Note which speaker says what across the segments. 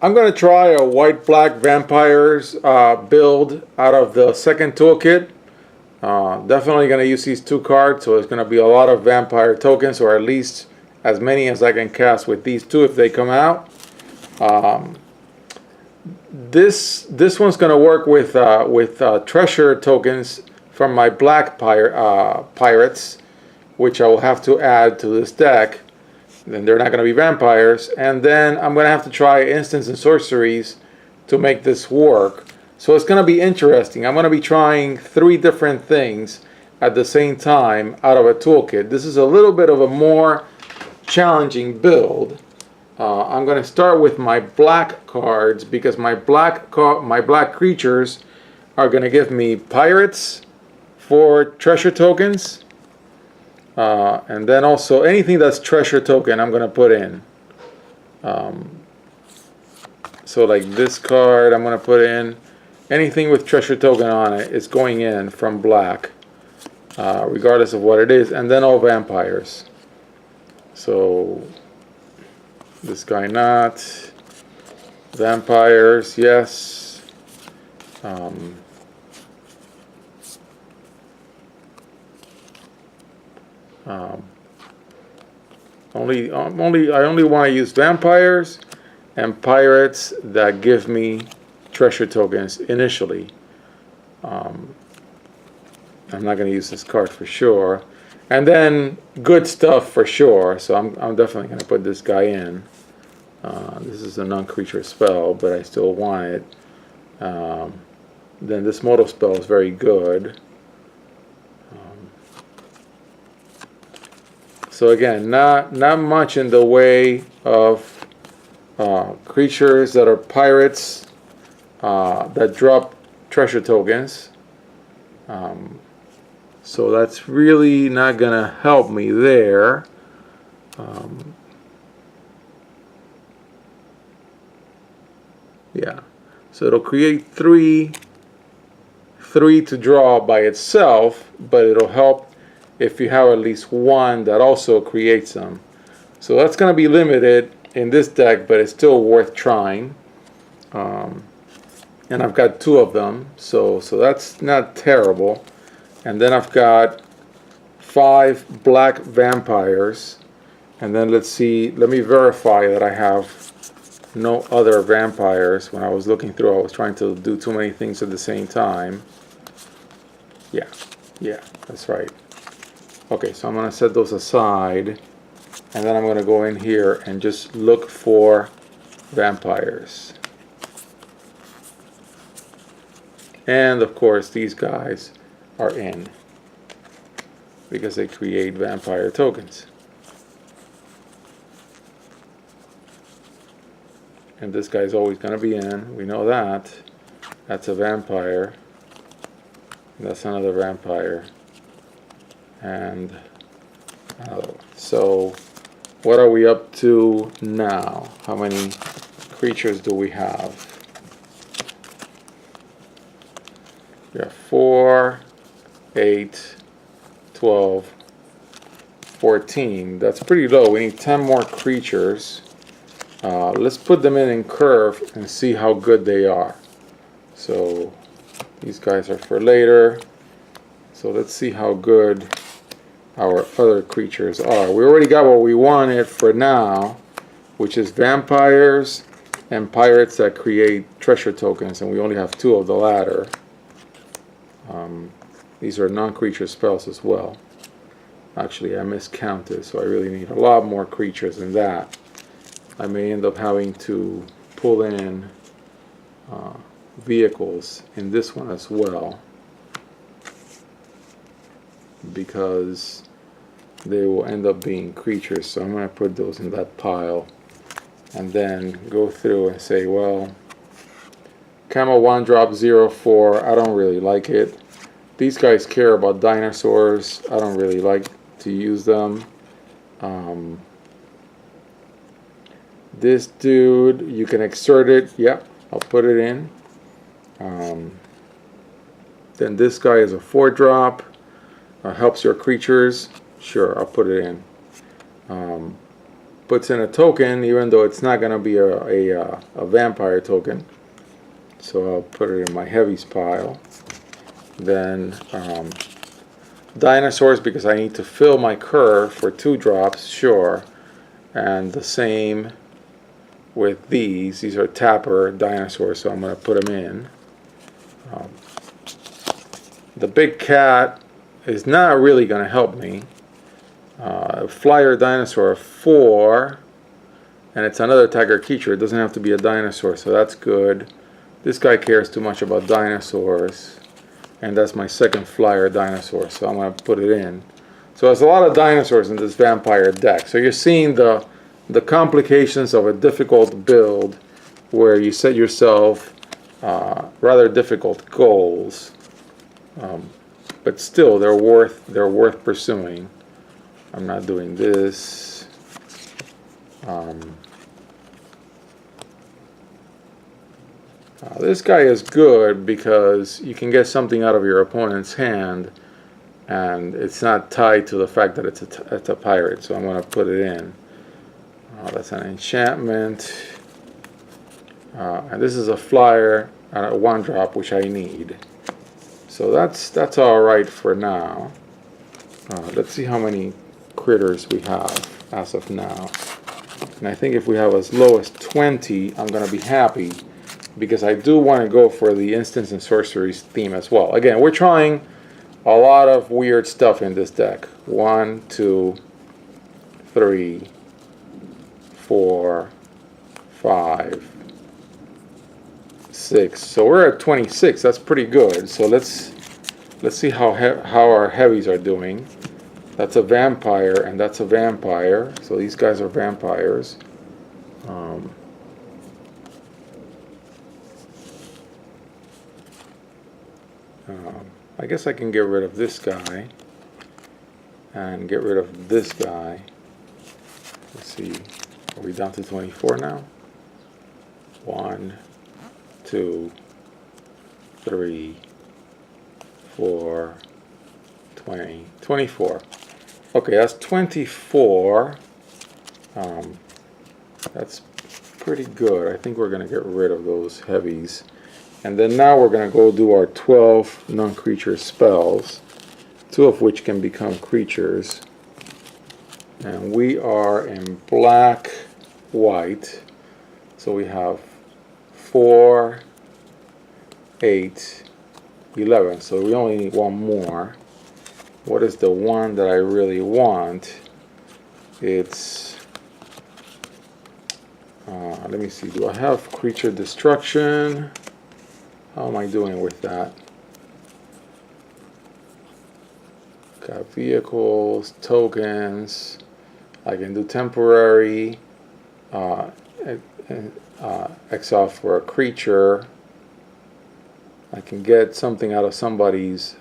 Speaker 1: I'm going to try a white-black vampires build out of the second toolkit. Definitely going to use these two cards, so it's going to be a lot of vampire tokens, or at least as many as I can cast with these two if they come out. This one's going to work with treasure tokens from my black pirates, which I will have to add to this deck. Then they're not going to be vampires, and then I'm going to have to try instants and sorceries to make this work. So it's going to be interesting. I'm going to be trying 3 different things at the same time out of a toolkit. This is a little bit of a more challenging build. I'm going to start with my black cards because my black creatures are going to give me pirates for treasure tokens. And then also anything that's treasure token I'm going to put in. So like this card I'm going to put in. Anything with treasure token on it is going in from black, regardless of what it is. And then all vampires. So this guy not. Vampires, yes. I only want to use vampires and pirates that give me treasure tokens initially. I'm not going to use this card for sure, and then good stuff for sure. So I'm definitely going to put this guy in. This is a non-creature spell, but I still want it. Then this modal spell is very good. So again, not much in the way of creatures that are pirates that drop treasure tokens. So that's really not gonna help me there. Yeah, so it'll create three to draw by itself, but it'll help if you have at least one that also creates them. So that's going to be limited in this deck, but it's still worth trying. And I've got 2 of them, so that's not terrible. And then I've got 5 black vampires. And then let's see, let me verify that I have no other vampires. When I was looking through, I was trying to do too many things at the same time. Yeah, that's right. Okay, so I'm going to set those aside, and then I'm going to go in here and just look for vampires. And of course, these guys are in because they create vampire tokens. And this guy's always going to be in. We know that. That's a vampire. That's another vampire. And so what are we up to now? How many creatures do we have? We have 4, 8, 12, 14. That's pretty low. We need 10 more creatures. Let's put them in curve and see how good they are. So these guys are for later. So let's see how good our other creatures are. We already got what we wanted for now, which is vampires and pirates that create treasure tokens, and we only have 2 of the latter. These are non-creature spells as well. Actually, I miscounted, so I really need a lot more creatures than that. I may end up having to pull in vehicles in this one as well, because they will end up being creatures. So I'm going to put those in that pile and then go through and say, well, Camo 1 drop 0/4, I don't really like it. These guys care about dinosaurs. I don't really like to use them. This dude, you can exert it. Yep, I'll put it in. Then this guy is a 4-drop. Helps your creatures. Sure, I'll put it in. puts in a token, even though it's not going to be a vampire token. So I'll put it in my heavies pile. Then dinosaurs, because I need to fill my curve for 2 drops, sure. And the same with these. These are tapper dinosaurs, so I'm going to put them in. The big cat is not really going to help me. Flyer dinosaur 4, and it's another tiger creature. It doesn't have to be a dinosaur, so that's good. This guy cares too much about dinosaurs, and that's my second flyer dinosaur, so I'm going to put it in. So there's a lot of dinosaurs in this vampire deck. So you're seeing the complications of a difficult build where you set yourself rather difficult goals, but still they're worth pursuing. I'm not doing this. This guy is good because you can get something out of your opponent's hand, and it's not tied to the fact that it's a pirate. So I'm going to put it in. That's an enchantment, and this is a flyer, a 1-drop, which I need. So that's all right for now. Let's see how many critters we have as of now. And I think if we have as low as 20, I'm going to be happy, because I do want to go for the instants and sorceries theme as well. Again, we're trying a lot of weird stuff in this deck. 1, 2, 3, 4, 5, 6. So we're at 26. That's pretty good. So let's see how our heavies are doing. That's a vampire, and that's a vampire. So these guys are vampires. I guess I can get rid of this guy and get rid of this guy. Let's see. Are we down to 24 now? 1, 2, 3, 4, 20, 24. Okay, that's 24. That's pretty good. I think we're going to get rid of those heavies. And then now we're going to go do our 12 non-creature spells, 2 of which can become creatures. And we are in black, white. So we have 4, 8, 11. So we only need 1 more. What is the one that I really want? It's, let me see, do I have creature destruction? How am I doing with that? Got vehicles, tokens. I can do temporary, exile for a creature. I can get something out of somebody's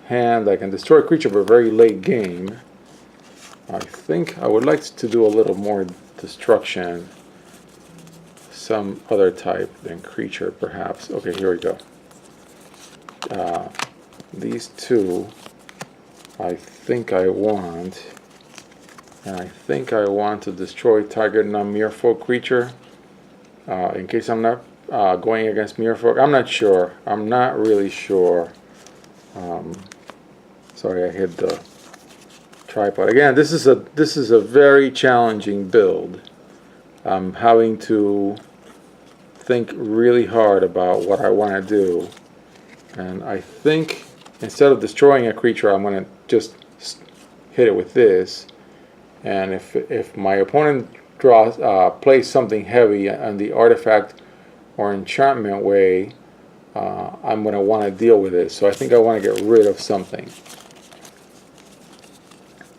Speaker 1: hand. I can destroy a creature for a very late game. I think I would like to do a little more destruction. Some other type than creature, perhaps. Okay, here we go. These 2 I think I want. And I think I want to destroy target non-merfolk creature. In case I'm not going against merfolk. I'm not sure. I'm not really sure. Sorry, I hit the tripod. Again, this is a very challenging build. I'm having to think really hard about what I want to do. And I think instead of destroying a creature, I'm going to just hit it with this. And if my opponent plays something heavy on the artifact or enchantment way, I'm going to want to deal with it. So I think I want to get rid of something.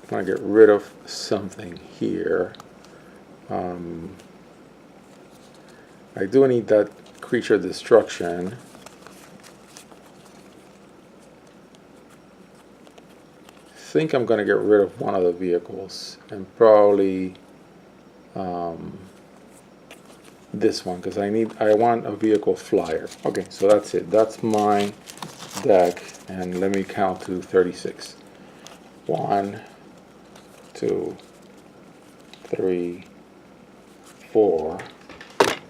Speaker 1: I want to get rid of something here. I do need that creature destruction. I think I'm going to get rid of one of the vehicles, and probably this one, because I want a vehicle flyer. Okay, so that's it. That's my deck, and let me count to 36. 1, 2, 3, 4.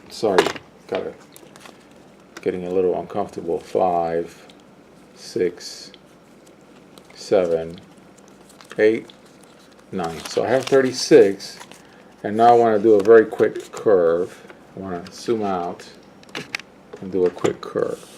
Speaker 1: Sorry, getting a little uncomfortable. 5, 6, 7, 8, 9. So I have 36, and now I want to do a very quick curve. I want to zoom out and do a quick curve.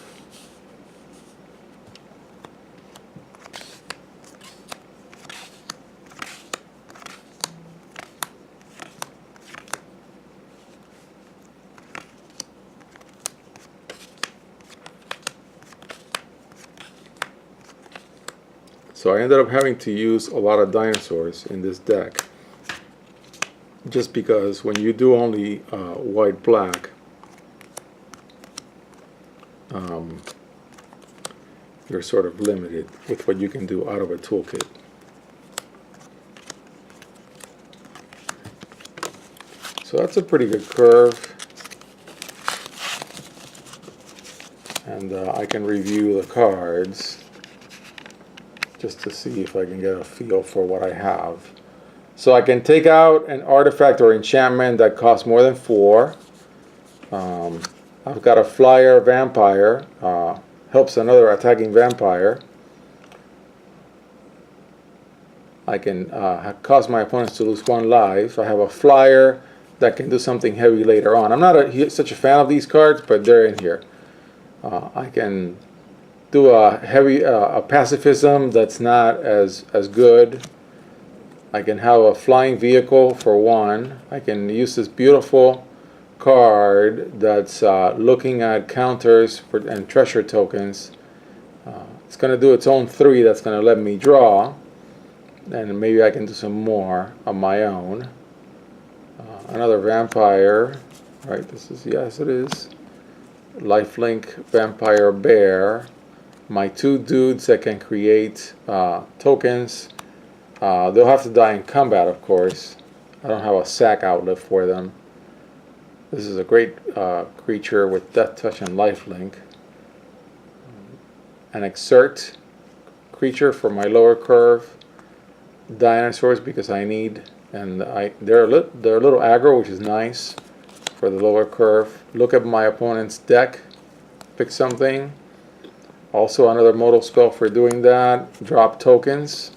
Speaker 1: So I ended up having to use a lot of dinosaurs in this deck, just because when you do only white black, you're sort of limited with what you can do out of a toolkit. So that's a pretty good curve, and I can review the cards just to see if I can get a feel for what I have. So I can take out an artifact or enchantment that costs more than 4. I've got a flyer vampire, helps another attacking vampire. I can cause my opponents to lose 1 life. I have a flyer that can do something heavy later on. I'm not such a fan of these cards, but they're in here. I can do a heavy pacifism that's not as good. I can have a flying vehicle for 1. I can use this beautiful card that's looking at counters and treasure tokens. It's going to do its own 3 that's going to let me draw, and maybe I can do some more on my own. Another vampire, right? This is, yes, it is. Lifelink vampire bear. My 2 dudes that can create tokens. They'll have to die in combat, of course. I don't have a sack outlet for them. This is a great creature with death touch and lifelink. An exert creature for my lower curve. Dinosaurs because I need, and they're a little aggro, which is nice for the lower curve. Look at my opponent's deck. Pick something. Also another modal spell for doing that. Drop tokens.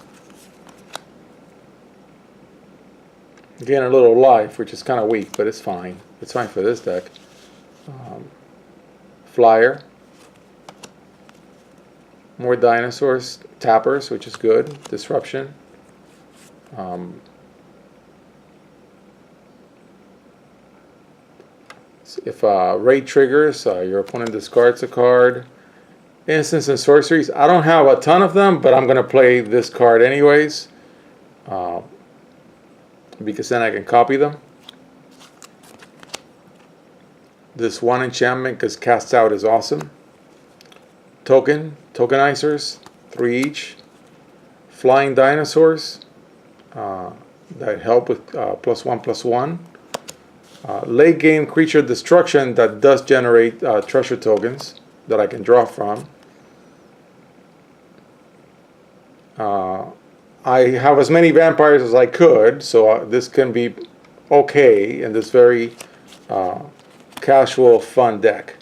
Speaker 1: Gain a little life, which is kind of weak, but it's fine. It's fine for this deck. Flyer. More dinosaurs. Tappers, which is good. Disruption. If raid triggers, your opponent discards a card. Instants and sorceries. I don't have a ton of them, but I'm going to play this card anyways, because then I can copy them. This 1 enchantment, because cast out is awesome. Tokenizers, 3 each. Flying dinosaurs that help with +1/+1. Late game creature destruction that does generate treasure tokens that I can draw from. I have as many vampires as I could, so this can be okay in this very casual, fun deck.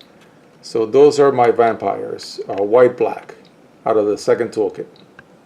Speaker 1: So those are my vampires, white-black, out of the second toolkit.